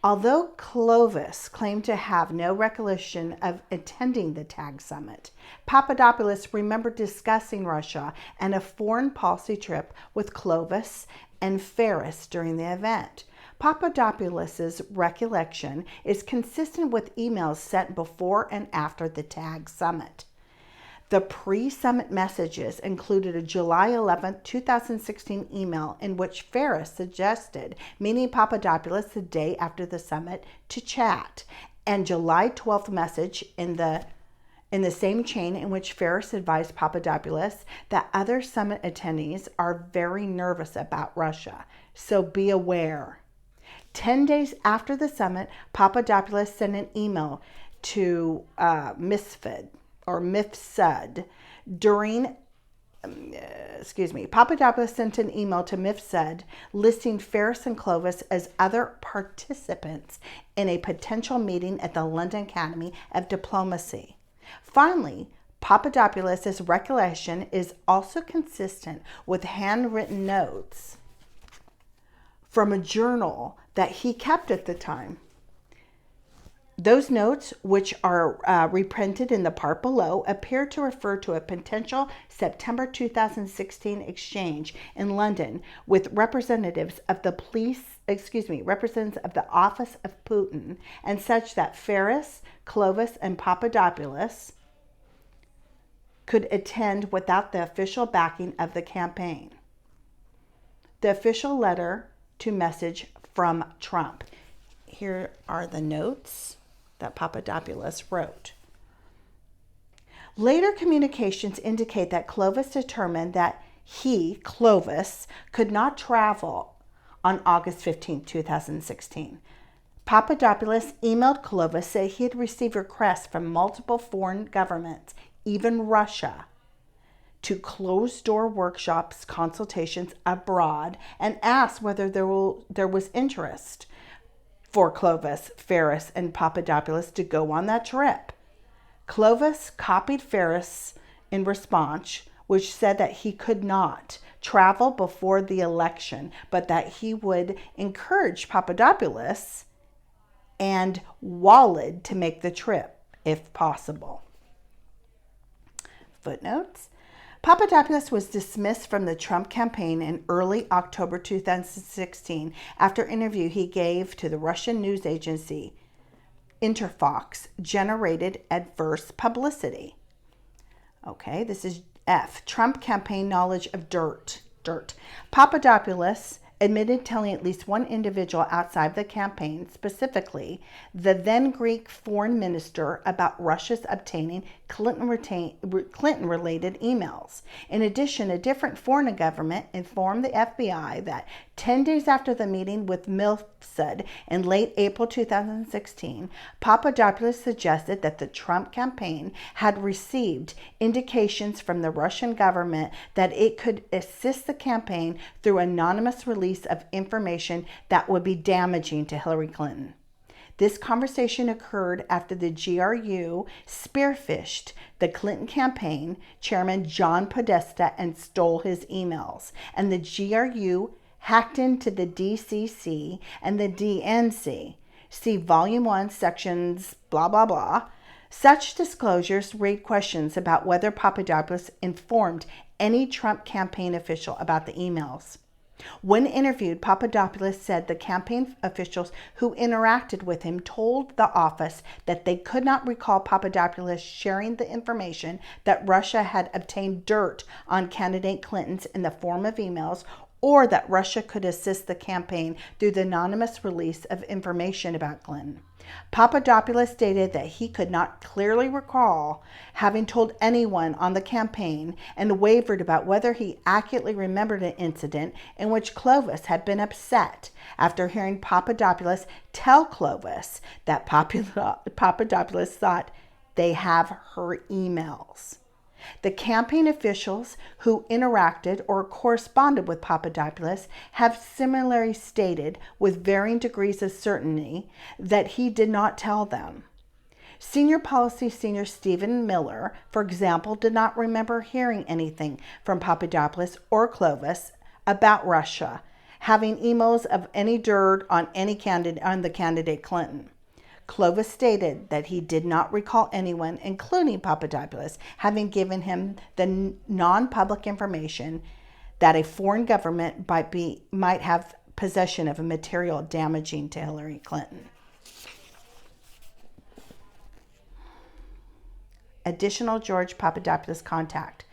Although Clovis claimed to have no recollection of attending the TAG summit, Papadopoulos remembered discussing Russia and a foreign policy trip with Clovis and Ferris during the event. Papadopoulos' recollection is consistent with emails sent before and after the TAG summit. The pre-summit messages included a July 11, 2016 email in which Ferris suggested meeting Papadopoulos the day after the summit to chat, and July 12th message in the same chain in which Ferris advised Papadopoulos that other summit attendees are very nervous about Russia, so be aware. 10 days after the summit, Papadopoulos sent an email to Mifsud. Papadopoulos sent an email to Mifsud listing Ferris and Clovis as other participants in a potential meeting at the London Academy of Diplomacy. Finally, Papadopoulos' recollection is also consistent with handwritten notes from a journal that he kept at the time. Those notes, which are reprinted in the part below, appear to refer to a potential September 2016 exchange in London with representatives of the office of Putin, and such that Ferris, Clovis, and Papadopoulos could attend without the official backing of the campaign. The official letter to message from Trump. Here are the notes that Papadopoulos wrote. Later communications indicate that Clovis determined that he, Clovis, could not travel on August 15, 2016. Papadopoulos emailed Clovis saying he had received requests from multiple foreign governments, even Russia, to closed-door workshops, consultations abroad, and asked whether there was interest for Clovis, Ferris, and Papadopoulos to go on that trip. Clovis copied Ferris in response, which said that he could not travel before the election, but that he would encourage Papadopoulos and Walid to make the trip, if possible. Footnotes. Papadopoulos was dismissed from the Trump campaign in early October 2016 after an interview he gave to the Russian news agency Interfox generated adverse publicity. Okay, this is F. Trump campaign knowledge of dirt. Papadopoulos admitted telling at least one individual outside the campaign, specifically the then Greek foreign minister, about Russia's obtaining Clinton-related emails. In addition, a different foreign government informed the FBI that 10 days after the meeting with Mifsud in late April 2016, Papadopoulos suggested that the Trump campaign had received indications from the Russian government that it could assist the campaign through anonymous release of information that would be damaging to Hillary Clinton. This conversation occurred after the GRU spearphished the Clinton campaign chairman John Podesta and stole his emails, and the GRU hacked into the DCC and the DNC. See Volume 1, Sections blah, blah, blah. Such disclosures raised questions about whether Papadopoulos informed any Trump campaign official about the emails. When interviewed, Papadopoulos said the campaign officials who interacted with him told the office that they could not recall Papadopoulos sharing the information that Russia had obtained dirt on candidate Clinton in the form of emails, or that Russia could assist the campaign through the anonymous release of information about Clinton. Papadopoulos stated that he could not clearly recall having told anyone on the campaign, and wavered about whether he accurately remembered an incident in which Clovis had been upset after hearing Papadopoulos tell Clovis that Papadopoulos thought they have her emails. The campaign officials who interacted or corresponded with Papadopoulos have similarly stated, with varying degrees of certainty, that he did not tell them. Senior Stephen Mueller, for example, did not remember hearing anything from Papadopoulos or Clovis about Russia. having emails of any dirt on the candidate Clinton. Clovis stated that he did not recall anyone, including Papadopoulos, having given him the non-public information that a foreign government might have possession of a material damaging to Hillary Clinton. Additional George Papadopoulos contact.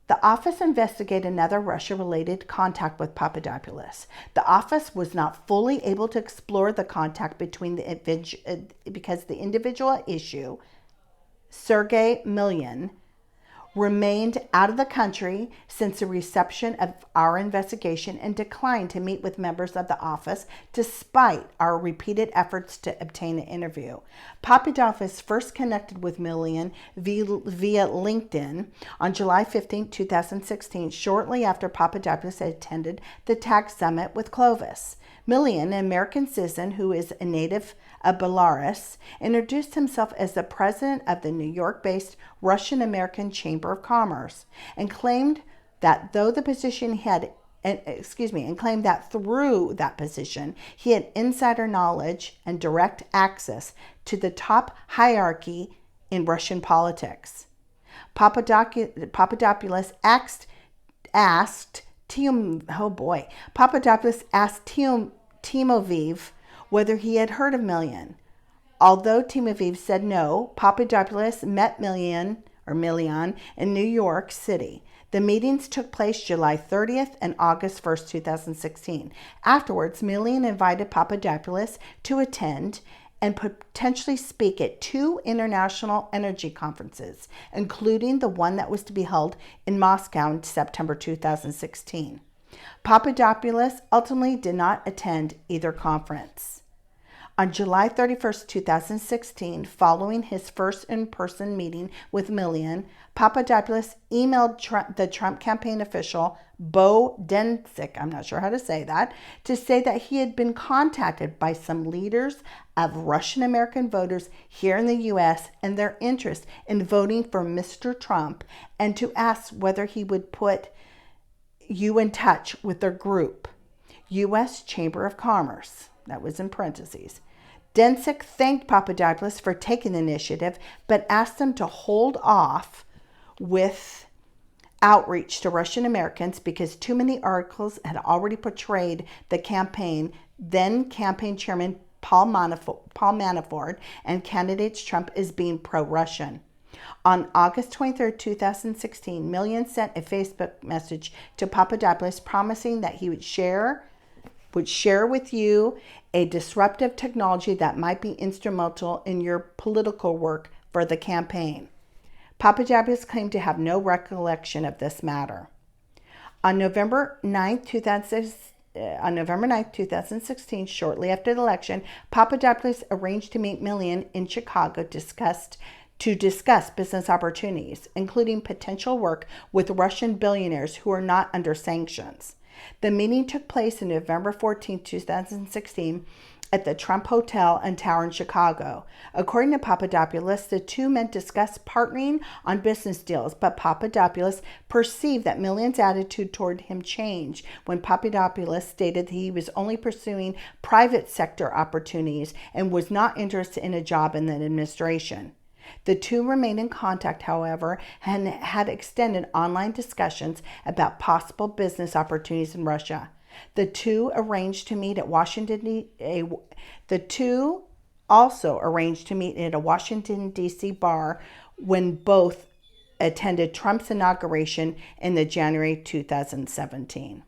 The office investigated another Russia-related contact with Papadopoulos. The office was not fully able to explore the contact because the individual issue, Sergei Millian, remained out of the country since the reception of our investigation and declined to meet with members of the office despite our repeated efforts to obtain an interview. Papadopoulos first connected with Millian via LinkedIn on July 15, 2016, shortly after Papadopoulos had attended the TAG Summit with Clovis. Millian, an American citizen who is a native of Belarus, introduced himself as the president of the New York-based Russian-American Chamber of Commerce and claimed that through that position he had insider knowledge and direct access to the top hierarchy in Russian politics. Papadopoulos asked Timoviv whether he had heard of Millian. Although Timoviv said no, Papadopoulos met Millian in New York City. The meetings took place July 30th and August 1st, 2016. Afterwards, Millian invited Papadopoulos to attend and potentially speak at 2 international energy conferences, including the one that was to be held in Moscow in September 2016. Papadopoulos ultimately did not attend either conference. On July 31st, 2016, following his first in-person meeting with Millian, Papadopoulos emailed the Trump campaign official, Bo Densik, I'm not sure how to say that, to say that he had been contacted by some leaders of Russian-American voters here in the U.S. and their interest in voting for Mr. Trump, and to ask whether he would put you in touch with their group, U.S. Chamber of Commerce. That was in parentheses. Densik thanked Papadopoulos for taking the initiative, but asked him to hold off with outreach to Russian Americans because too many articles had already portrayed the then campaign chairman Paul Manafort, and candidates Trump as being pro-Russian. On August 23, 2016, Millian sent a Facebook message to Papadopoulos promising that he would share with you a disruptive technology that might be instrumental in your political work for the campaign. Papadopoulos claimed to have no recollection of this matter. On November 9, 2016, shortly after the election, Papadopoulos arranged to meet Millian in Chicago to discuss business opportunities, including potential work with Russian billionaires who are not under sanctions. The meeting took place on November 14, 2016, at the Trump Hotel and Tower in Chicago. According to Papadopoulos, the two men discussed partnering on business deals, but Papadopoulos perceived that Millian's attitude toward him changed when Papadopoulos stated that he was only pursuing private sector opportunities and was not interested in a job in the administration. The two remained in contact, however, and had extended online discussions about possible business opportunities in Russia. The two also arranged to meet at a Washington, D.C. bar when both attended Trump's inauguration in the January 2017.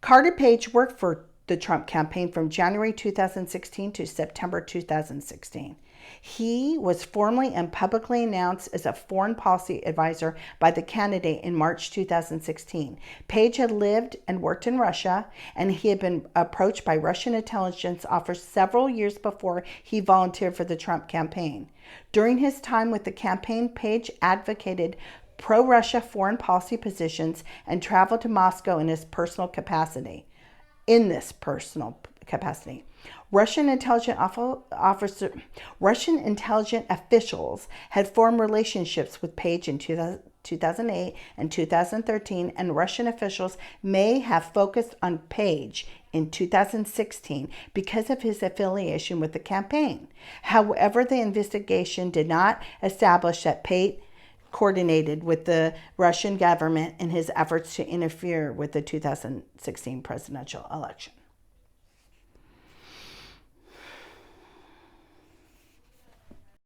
Carter Page worked for the Trump campaign from January 2016 to September 2016. He was formally and publicly announced as a foreign policy advisor by the candidate in March 2016. Page had lived and worked in Russia, and he had been approached by Russian intelligence officers several years before he volunteered for the Trump campaign. During his time with the campaign, Page advocated pro-Russia foreign policy positions and traveled to Moscow in this personal capacity. Russian intelligence officials had formed relationships with Page in 2008 and 2013, and Russian officials may have focused on Page in 2016 because of his affiliation with the campaign. However, the investigation did not establish that Page coordinated with the Russian government in his efforts to interfere with the 2016 presidential election.